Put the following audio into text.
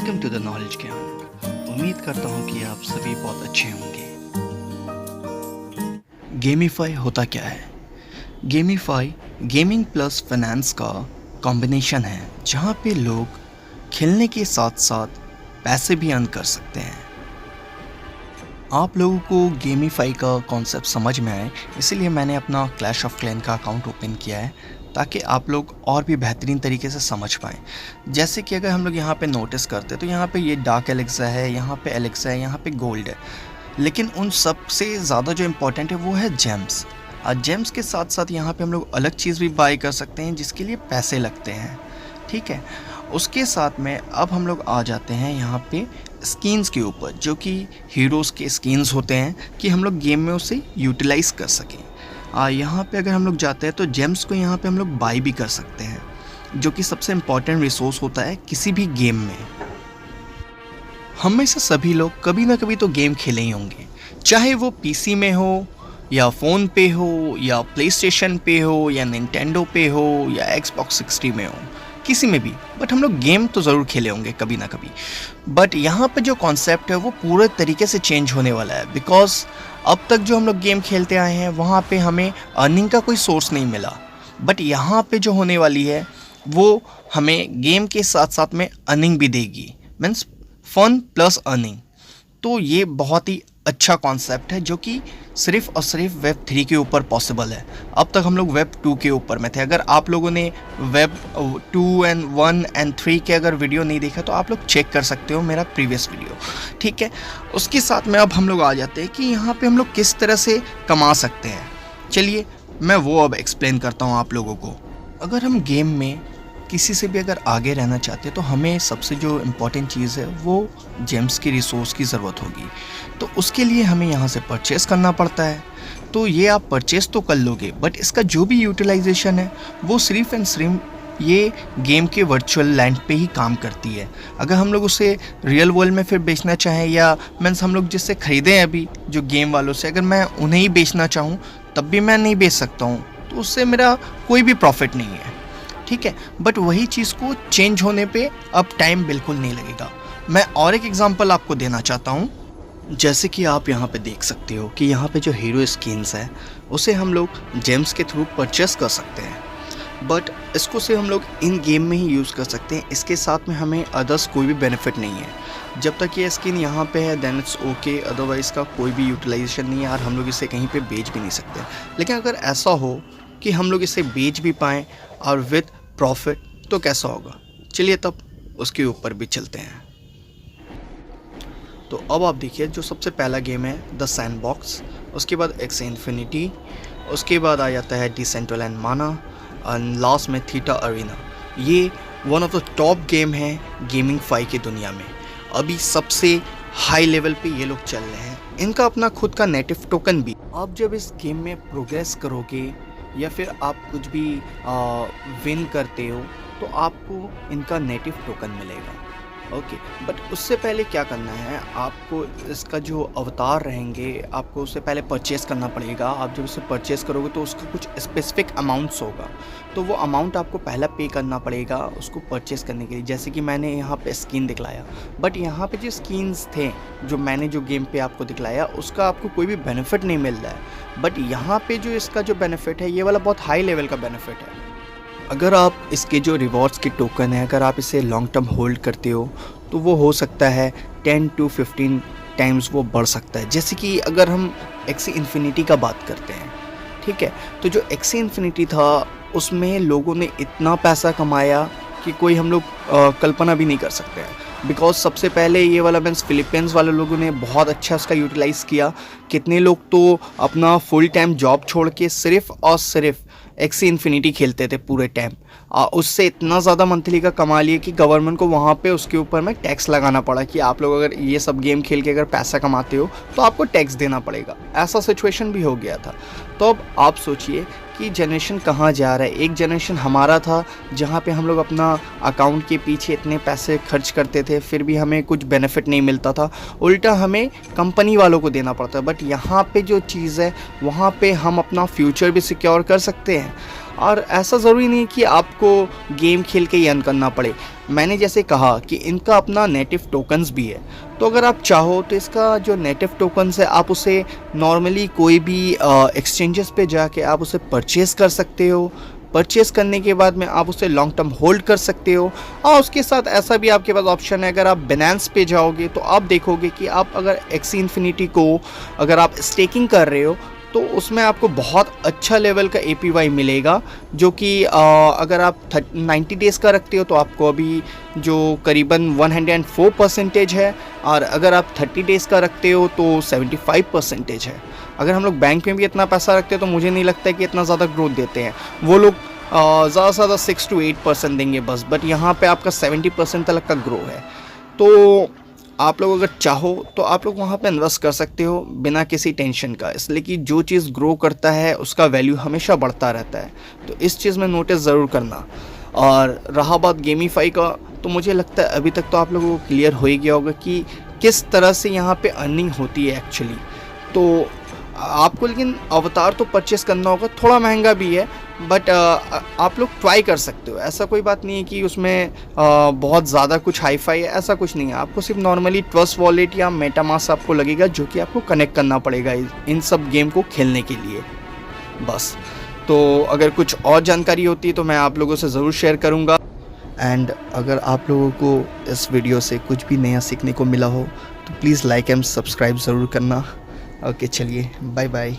Welcome to the knowledge ज्ञान। उम्मीद करता हूँ कि आप सभी बहुत अच्छे होंगे। गेमीफाई होता क्या है? गेमीफाई गेमिंग प्लस फाइनेंस का कॉम्बिनेशन है, जहाँ पे लोग खेलने के साथ साथ पैसे भी अर्न कर सकते हैं। आप लोगों को गेमीफाई का कॉन्सेप्ट समझ में आए, इसीलिए मैंने अपना क्लैश ऑफ क्लैन का अकाउंट ओपन किया है, ताकि आप लोग और भी बेहतरीन तरीके से समझ पाएँ। जैसे कि अगर हम लोग यहाँ पे नोटिस करते हैं तो यहाँ पे ये डार्क एलेक्सा है, यहाँ पे एलेक्सा है, यहाँ पे गोल्ड है, लेकिन उन सब से ज़्यादा जो इम्पोर्टेंट है वो है जेम्स। और जेम्स के साथ साथ यहाँ पे हम लोग अलग चीज़ भी बाई कर सकते हैं जिसके लिए पैसे लगते हैं, ठीक है। उसके साथ में अब हम लोग आ जाते हैं यहाँ पे स्किन्स के ऊपर, जो कि हीरोज़ के स्किन्स होते हैं कि हम लोग गेम में उसे यूटिलाइज़ कर सकें। यहाँ पे अगर हम लोग जाते हैं तो जेम्स को यहाँ पे हम लोग बाई भी कर सकते हैं, जो कि सबसे इम्पॉर्टेंट रिसोर्स होता है किसी भी गेम में। हम में से सभी लोग कभी ना कभी तो गेम खेले ही होंगे, चाहे वो पीसी में हो या फ़ोन पे हो या प्ले स्टेशन पे हो या निंटेंडो पे हो या एक्सबॉक्स 60 में हो, किसी में भी, बट हम लोग गेम तो ज़रूर खेले होंगे कभी ना कभी। बट यहाँ पे जो कॉन्सेप्ट है वो पूरे तरीके से चेंज होने वाला है, बिकॉज अब तक जो हम लोग गेम खेलते आए हैं वहाँ पे हमें अर्निंग का कोई सोर्स नहीं मिला, बट यहाँ पे जो होने वाली है वो हमें गेम के साथ साथ में अर्निंग भी देगी, मीन्स फन प्लस अर्निंग। तो ये बहुत ही अच्छा कॉन्सेप्ट है जो कि सिर्फ और सिर्फ वेब 3 के ऊपर पॉसिबल है। अब तक हम लोग वेब 2 के ऊपर में थे। अगर आप लोगों ने वेब 2 एंड 1 एंड 3 के अगर वीडियो नहीं देखा तो आप लोग चेक कर सकते हो मेरा प्रीवियस वीडियो, ठीक है। उसके साथ में अब हम लोग आ जाते हैं कि यहाँ पे हम लोग किस तरह से कमा सकते हैं। चलिए मैं वो अब एक्सप्लेन करता हूँ आप लोगों को। अगर हम गेम में किसी से भी अगर आगे रहना चाहते हैं तो हमें सबसे जो इम्पोर्टेंट चीज़ है वो जेम्स की रिसोर्स की ज़रूरत होगी। तो उसके लिए हमें यहाँ से परचेज़ करना पड़ता है। तो ये आप परचेज़ तो कर लोगे, बट इसका जो भी यूटिलाइजेशन है वो सिर्फ एंड सिर्फ ये गेम के वर्चुअल लैंड पे ही काम करती है। अगर हम लोग उसे रियल वर्ल्ड में फिर बेचना चाहें, या मीन्स हम लोग जिससे ख़रीदें अभी जो गेम वालों से, अगर मैं उन्हें ही बेचना चाहूँ तब भी मैं नहीं बेच सकता हूँ, तो उससे मेरा कोई भी प्रॉफिट नहीं है, ठीक है। बट वही चीज़ को चेंज होने पे अब टाइम बिल्कुल नहीं लगेगा। मैं और एक एग्जांपल आपको देना चाहता हूँ। जैसे कि आप यहाँ पे देख सकते हो कि यहाँ पे जो हीरो स्किन्स है उसे हम लोग जेम्स के थ्रू परचेस कर सकते हैं, बट इसको से हम लोग इन गेम में ही यूज़ कर सकते हैं। इसके साथ में हमें अदर्स कोई भी बेनिफिट नहीं है। जब तक ये स्किन यहाँ पे है देन इट्स ओके, अदरवाइज़ का कोई भी यूटिलाइजेशन नहीं है और हम लोग इसे कहीं पे बेच भी नहीं सकते। लेकिन अगर ऐसा हो कि हम लोग इसे बेच भी पाएँ और विद प्रॉफिट, तो कैसा होगा? चलिए तब उसके ऊपर भी चलते हैं। तो अब आप देखिए, जो सबसे पहला गेम है द सैंडबॉक्स, उसके बाद एक्से इन्फिनिटी, उसके बाद आ जाता है डिसेंट्रलैंड माना, और लास्ट में थीटा अरीना। ये one of the top game है गेमिंग फाई की दुनिया में। अभी सबसे हाई लेवल पे ये लोग चल रहे हैं। इनका अपना खुद का नेटिव टोकन भी। आप जब इस गेम में प्रोग्रेस करोगे या फिर आप कुछ भी विन करते हो तो आपको इनका नेटिव टोकन मिलेगा, ओके। बट उससे पहले क्या करना है, आपको इसका जो अवतार रहेंगे आपको उससे पहले परचेज़ करना पड़ेगा। आप जब इसे परचेज़ करोगे तो उसका कुछ स्पेसिफिक अमाउंट्स होगा, तो वो अमाउंट आपको पहला पे करना पड़ेगा उसको परचेज़ करने के लिए। जैसे कि मैंने यहाँ पे स्किन दिखलाया, बट यहाँ पे जो स्किन्स थे जो मैंने जो गेम पे आपको दिखलाया उसका आपको कोई भी बेनिफिट नहीं मिल रहा है। बट यहाँ पे जो इसका जो बेनिफिट है ये वाला बहुत हाई लेवल का बेनिफिट है। अगर आप इसके जो रिवॉर्ड्स के टोकन है अगर आप इसे लॉन्ग टर्म होल्ड करते हो तो वो हो सकता है 10 to 15 टाइम्स वो बढ़ सकता है। जैसे कि अगर हम एक्से इन्फिनिटी का बात करते हैं, ठीक है, तो जो एक्से इन्फिनिटी था उसमें लोगों ने इतना पैसा कमाया कि कोई हम लोग कल्पना भी नहीं कर सकते हैं। बिकॉज सबसे पहले ये वाला मीन्स फिलीपींस वाले लोगों ने बहुत अच्छा उसका यूटिलाइज़ किया। कितने लोग तो अपना फुल टाइम जॉब छोड़ के सिर्फ और सिर्फ एक्से इन्फिनिटी खेलते थे पूरे टाइम। उससे इतना ज़्यादा मंथली का कमा लिए कि गवर्नमेंट को वहाँ पे उसके ऊपर में टैक्स लगाना पड़ा कि आप लोग अगर ये सब गेम खेल के अगर पैसा कमाते हो तो आपको टैक्स देना पड़ेगा। ऐसा सिचुएशन भी हो गया था। तो अब आप सोचिए कि जनरेशन कहाँ जा रहा है। एक जनरेशन हमारा था जहाँ पे हम लोग अपना अकाउंट के पीछे इतने पैसे खर्च करते थे फिर भी हमें कुछ बेनिफिट नहीं मिलता था, उल्टा हमें कंपनी वालों को देना पड़ता है। बट यहाँ पे जो चीज़ है वहाँ पे हम अपना फ्यूचर भी सिक्योर कर सकते हैं और ऐसा ज़रूरी नहीं कि आपको गेम खेल के ही अर्न करना पड़े। मैंने जैसे कहा कि इनका अपना नेटिव टोकन्स भी है, तो अगर आप चाहो तो इसका जो नेटिव टोकन्स है आप उसे नॉर्मली कोई भी एक्सचेंजेस पे जाके आप उसे परचेज़ कर सकते हो। परचेज़ करने के बाद में आप उसे लॉन्ग टर्म होल्ड कर सकते हो। और उसके साथ ऐसा भी आपके पास ऑप्शन है, अगर आप बिनेंस पे जाओगे तो आप देखोगे कि आप अगर एक्सी इन्फिनिटी को अगर आप स्टेकिंग कर रहे हो तो उसमें आपको बहुत अच्छा लेवल का APY मिलेगा, जो कि अगर आप 90 डेज़ का रखते हो तो आपको अभी जो करीबन 104% है, और अगर आप 30 डेज़ का रखते हो तो 75% है। अगर हम लोग बैंक में भी इतना पैसा रखते हैं तो मुझे नहीं लगता है कि इतना ज़्यादा ग्रोथ देते हैं वो लोग। ज़्यादा से ज़्यादा 6 to 8% देंगे बस, बट यहाँ पे आपका 70% तक का ग्रो है। तो आप लोग अगर चाहो तो आप लोग वहाँ पे इन्वेस्ट कर सकते हो बिना किसी टेंशन का, इसलिए कि जो चीज़ ग्रो करता है उसका वैल्यू हमेशा बढ़ता रहता है। तो इस चीज़ में नोटिस ज़रूर करना। और रहा बात गेमीफाई का, तो मुझे लगता है अभी तक तो आप लोगों को क्लियर हो ही गया होगा कि किस तरह से यहाँ पे अर्निंग होती है एक्चुअली। तो आपको लेकिन अवतार तो परचेस करना होगा, थोड़ा महंगा भी है, बट आप लोग ट्राई कर सकते हो। ऐसा कोई बात नहीं है कि उसमें बहुत ज़्यादा कुछ हाईफाई है, ऐसा कुछ नहीं है। आपको सिर्फ नॉर्मली ट्रस्ट वॉलेट या मेटामास्क आपको लगेगा, जो कि आपको कनेक्ट करना पड़ेगा इन सब गेम को खेलने के लिए बस। तो अगर कुछ और जानकारी होती है तो मैं आप लोगों से ज़रूर शेयर करूँगा। एंड अगर आप लोगों को इस वीडियो से कुछ भी नया सीखने को मिला हो तो प्लीज़ लाइक एंड सब्सक्राइब ज़रूर करना। ओके, चलिए बाय बाय।